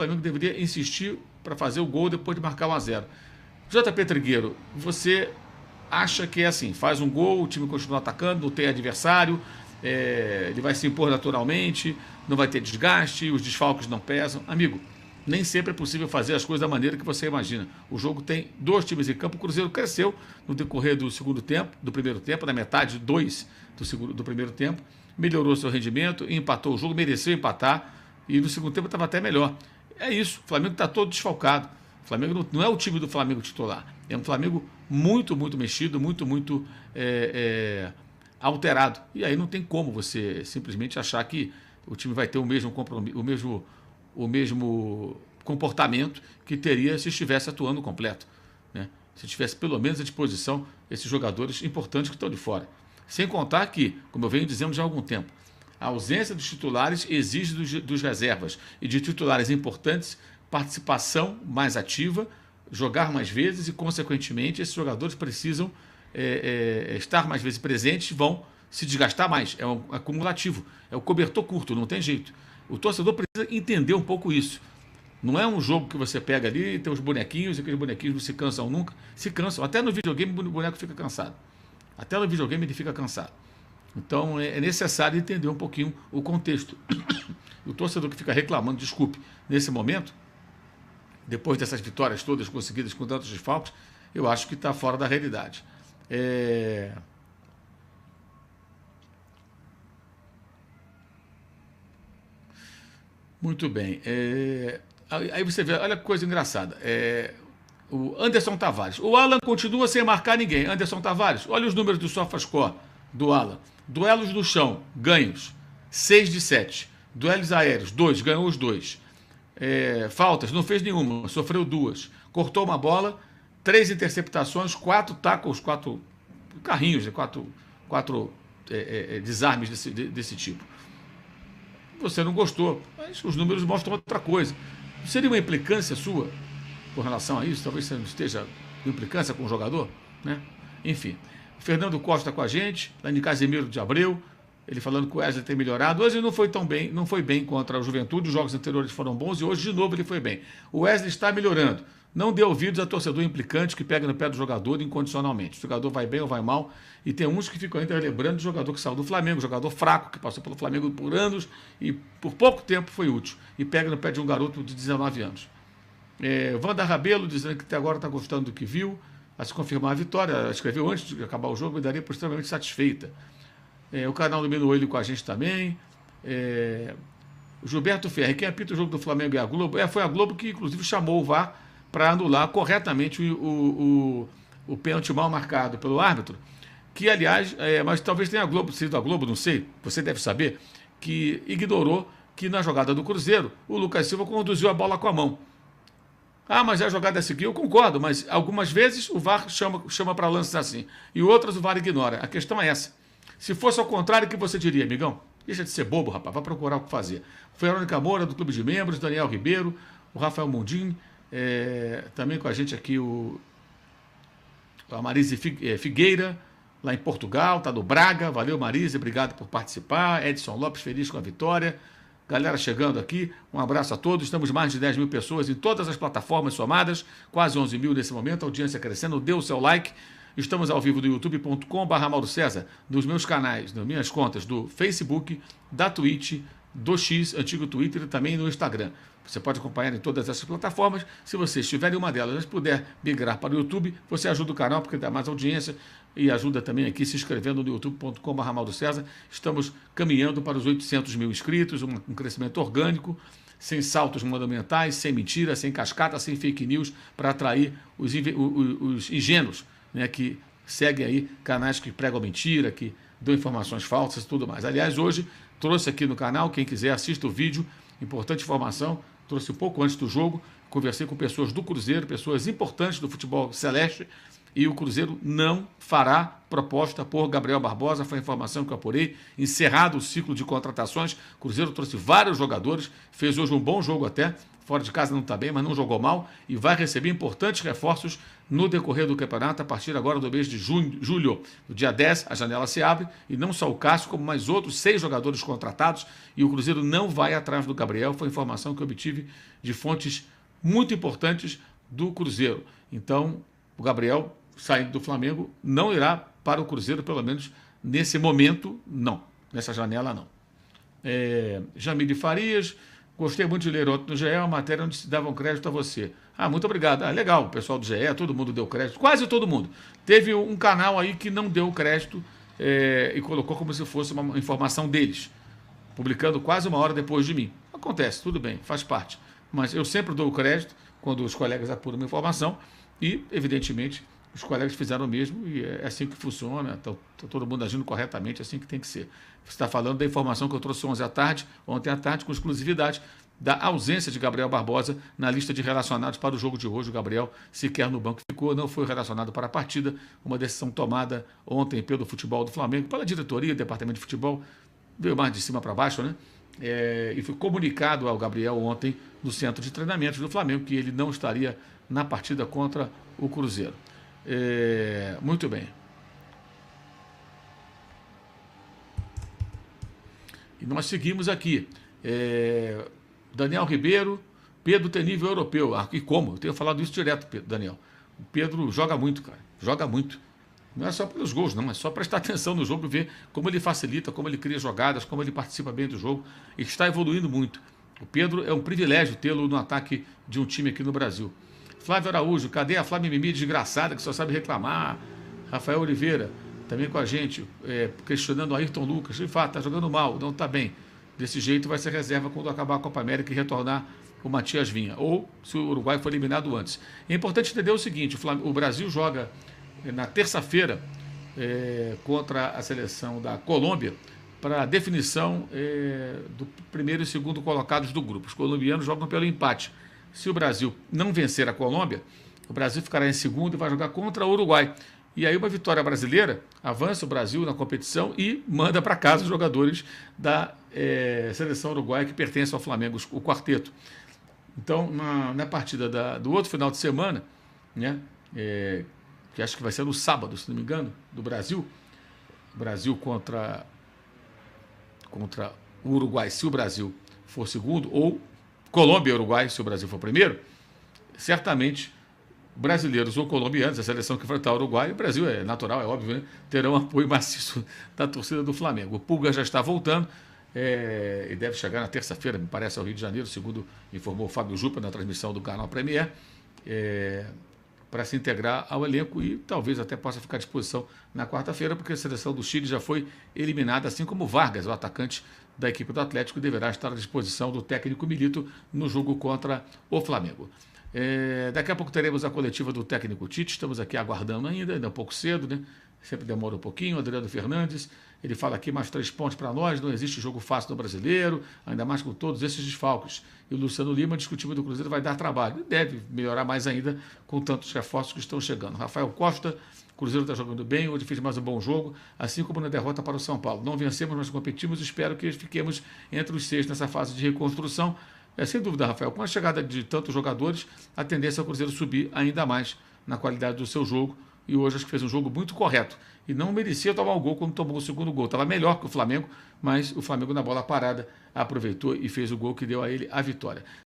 Flamengo deveria insistir para fazer o gol depois de marcar 1-0. JP Trigueiro, você acha que é assim, faz um gol, o time continua atacando, não tem adversário, ele vai se impor naturalmente, não vai ter desgaste, os desfalques não pesam. Amigo, nem sempre é possível fazer as coisas da maneira que você imagina. O jogo tem 2 times em campo, o Cruzeiro cresceu no decorrer do segundo tempo, do primeiro tempo, na metade 2 do primeiro tempo, melhorou seu rendimento, empatou o jogo, mereceu empatar, e no segundo tempo estava até melhor. É isso, o Flamengo está todo desfalcado. O Flamengo não é o time do Flamengo titular, é um Flamengo muito, muito mexido, muito alterado. E aí não tem como você simplesmente achar que o time vai ter o mesmo compromisso, o mesmo comportamento que teria se estivesse atuando completo, né? Se tivesse pelo menos à disposição esses jogadores importantes que estão de fora. Sem contar que, como eu venho dizendo já há algum tempo, a ausência dos titulares exige dos reservas e de titulares importantes participação mais ativa, jogar mais vezes e, consequentemente, esses jogadores precisam estar mais vezes presentes, vão se desgastar mais. É um acumulativo, é o cobertor curto, não tem jeito. O torcedor precisa entender um pouco isso. Não é um jogo que você pega ali e tem os bonequinhos, e aqueles bonequinhos não se cansam nunca. Se cansam. Até no videogame o boneco fica cansado. Até no videogame ele fica cansado. Então é necessário entender um pouquinho o contexto. O torcedor que fica reclamando, desculpe, nesse momento, depois dessas vitórias todas conseguidas com tantos desfalques, eu acho que está fora da realidade. Muito bem. Aí você vê, olha que coisa engraçada. O Anderson Tavares. O Alan continua sem marcar ninguém. Anderson Tavares, olha os números do SofaScore do Alan. Duelos no chão, ganhos, 6 de 7. Duelos aéreos, 2, ganhou os 2. Faltas, não fez nenhuma, sofreu 2. Cortou uma bola, 3 interceptações, 4 tackles, 4 carrinhos, 4 desarmes desse tipo. Você não gostou, mas os números mostram outra coisa. Seria uma implicância sua com relação a isso? Talvez você não esteja com implicância com o jogador, né? Enfim. O Fernando Costa com a gente, lá de Casemiro de Abreu, ele falando que o Wesley tem melhorado. Hoje não foi bem contra a Juventude, os jogos anteriores foram bons e hoje de novo ele foi bem. O Wesley está melhorando. Não dê ouvidos a torcedor implicante que pega no pé do jogador incondicionalmente. O jogador vai bem ou vai mal. E tem uns que ficam ainda lembrando do jogador que saiu do Flamengo, jogador fraco, que passou pelo Flamengo por anos e por pouco tempo foi útil. E pega no pé de um garoto de 19 anos. Wanda Rabelo dizendo que até agora está gostando do que viu. A se confirmar a vitória, ela escreveu antes de acabar o jogo, me daria por extremamente satisfeita. O canal do Minuelho com a gente também. O Gilberto Ferri, quem apita o jogo do Flamengo é a Globo. Foi a Globo que, inclusive, chamou o VAR para anular corretamente o pênalti mal marcado pelo árbitro, que, aliás, mas talvez tenha sido a Globo, não sei, você deve saber, que ignorou que na jogada do Cruzeiro, o Lucas Silva conduziu a bola com a mão. Mas a jogada seguiu, eu concordo, mas algumas vezes o VAR chama para lances assim, e outras o VAR ignora. A questão é essa. Se fosse ao contrário, o que você diria, amigão? Deixa de ser bobo, rapaz, vai procurar o que fazer. Verônica Moura, do Clube de Membros, Daniel Ribeiro, o Rafael Mundim, também com a gente aqui a Marise Figueira, lá em Portugal, está do Braga. Valeu, Marise, obrigado por participar. Edson Lopes, feliz com a vitória. Galera chegando aqui, um abraço a todos. Estamos mais de 10 mil pessoas em todas as plataformas somadas, quase 11 mil nesse momento, a audiência crescendo. Dê o seu like. Estamos ao vivo do youtube.com/Mauro César, nos meus canais, nas minhas contas do Facebook, da Twitch, do X, antigo Twitter e também no Instagram. Você pode acompanhar em todas essas plataformas. Se você estiver em uma delas, mas puder migrar para o YouTube, você ajuda o canal porque dá mais audiência e ajuda também aqui se inscrevendo no youtube.com/Mauro César. Estamos caminhando para os 800 mil inscritos, um crescimento orgânico, sem saltos monumentais, sem mentira, sem cascata, sem fake news, para atrair os ingênuos, né, que seguem aí canais que pregam mentira, que dão informações falsas e tudo mais. Aliás, hoje trouxe aqui no canal, quem quiser assista o vídeo, importante informação, trouxe um pouco antes do jogo, conversei com pessoas do Cruzeiro, pessoas importantes do futebol celeste, e o Cruzeiro não fará proposta por Gabriel Barbosa, foi a informação que eu apurei. Encerrado o ciclo de contratações, o Cruzeiro trouxe vários jogadores, fez hoje um bom jogo até, fora de casa não está bem, mas não jogou mal e vai receber importantes reforços no decorrer do campeonato, a partir agora do mês de julho. No dia 10, a janela se abre e não só o Cássio, como mais outros 6 jogadores contratados, e o Cruzeiro não vai atrás do Gabriel. Foi informação que eu obtive de fontes muito importantes do Cruzeiro. Então, o Gabriel, saindo do Flamengo, não irá para o Cruzeiro, pelo menos nesse momento, não. Nessa janela, não. Jamile Farias, gostei muito de ler ontem no GE, uma matéria onde se davam crédito a você. Muito obrigado. Legal, o pessoal do GE, todo mundo deu crédito, quase todo mundo. Teve um canal aí que não deu crédito e colocou como se fosse uma informação deles, publicando quase uma hora depois de mim. Acontece, tudo bem, faz parte. Mas eu sempre dou o crédito quando os colegas apuram uma informação e, evidentemente, os colegas fizeram o mesmo e é assim que funciona, está todo mundo agindo corretamente, é assim que tem que ser. Você está falando da informação que eu trouxe ontem à tarde, com exclusividade, da ausência de Gabriel Barbosa na lista de relacionados para o jogo de hoje. O Gabriel sequer no banco ficou, não foi relacionado para a partida, uma decisão tomada ontem pelo futebol do Flamengo, pela diretoria, departamento de futebol, veio mais de cima para baixo, né? E foi comunicado ao Gabriel ontem no centro de treinamentos do Flamengo que ele não estaria na partida contra o Cruzeiro. Muito bem. E nós seguimos aqui. Daniel Ribeiro, Pedro tem nível europeu. E como? Eu tenho falado isso direto, Daniel. O Pedro joga muito, cara. Joga muito. Não é só pelos gols, não. É só prestar atenção no jogo e ver como ele facilita, como ele cria jogadas, como ele participa bem do jogo. E está evoluindo muito. O Pedro é um privilégio tê-lo no ataque de um time aqui no Brasil. Flávio Araújo, cadê a Flávia Mimi desgraçada que só sabe reclamar? Rafael Oliveira, também com a gente, questionando o Ayrton Lucas. De fato, está jogando mal, não está bem. Desse jeito vai ser reserva quando acabar a Copa América e retornar o Matias Vinha. Ou se o Uruguai for eliminado antes. É importante entender o seguinte, o Brasil joga na terça-feira contra a seleção da Colômbia para a definição do primeiro e segundo colocados do grupo. Os colombianos jogam pelo empate. Se o Brasil não vencer a Colômbia, o Brasil ficará em segundo e vai jogar contra o Uruguai. E aí uma vitória brasileira avança o Brasil na competição e manda para casa os jogadores da seleção uruguaia que pertence ao Flamengo, o quarteto. Então, na partida do outro final de semana, né, que acho que vai ser no sábado, se não me engano, do Brasil contra o Uruguai, se o Brasil for segundo, ou Colômbia e Uruguai, se o Brasil for primeiro, certamente brasileiros ou colombianos, a seleção que enfrentar o Uruguai, o Brasil é natural, é óbvio, né, terão apoio maciço da torcida do Flamengo. O Pulga já está voltando e deve chegar na terça-feira, me parece, ao Rio de Janeiro, segundo informou o Fábio Jupa na transmissão do canal Premier, para se integrar ao elenco e talvez até possa ficar à disposição na quarta-feira, porque a seleção do Chile já foi eliminada, assim como Vargas, o atacante da equipe do Atlético, deverá estar à disposição do técnico Milito no jogo contra o Flamengo. Daqui a pouco teremos a coletiva do técnico Tite, estamos aqui aguardando ainda é um pouco cedo, né? Sempre demora um pouquinho. Adriano Fernandes, ele fala aqui mais 3 pontos para nós, não existe jogo fácil no brasileiro, ainda mais com todos esses desfalques. E o Luciano Lima diz que o time do Cruzeiro vai dar trabalho, deve melhorar mais ainda com tantos reforços que estão chegando. Rafael Costa, o Cruzeiro está jogando bem, hoje fez mais um bom jogo, assim como na derrota para o São Paulo. Não vencemos, mas competimos, espero que fiquemos entre os 6 nessa fase de reconstrução. Sem dúvida, Rafael, com a chegada de tantos jogadores, a tendência é o Cruzeiro subir ainda mais na qualidade do seu jogo. E hoje acho que fez um jogo muito correto. E não merecia tomar o gol quando tomou o segundo gol. Estava melhor que o Flamengo, mas o Flamengo na bola parada aproveitou e fez o gol que deu a ele a vitória.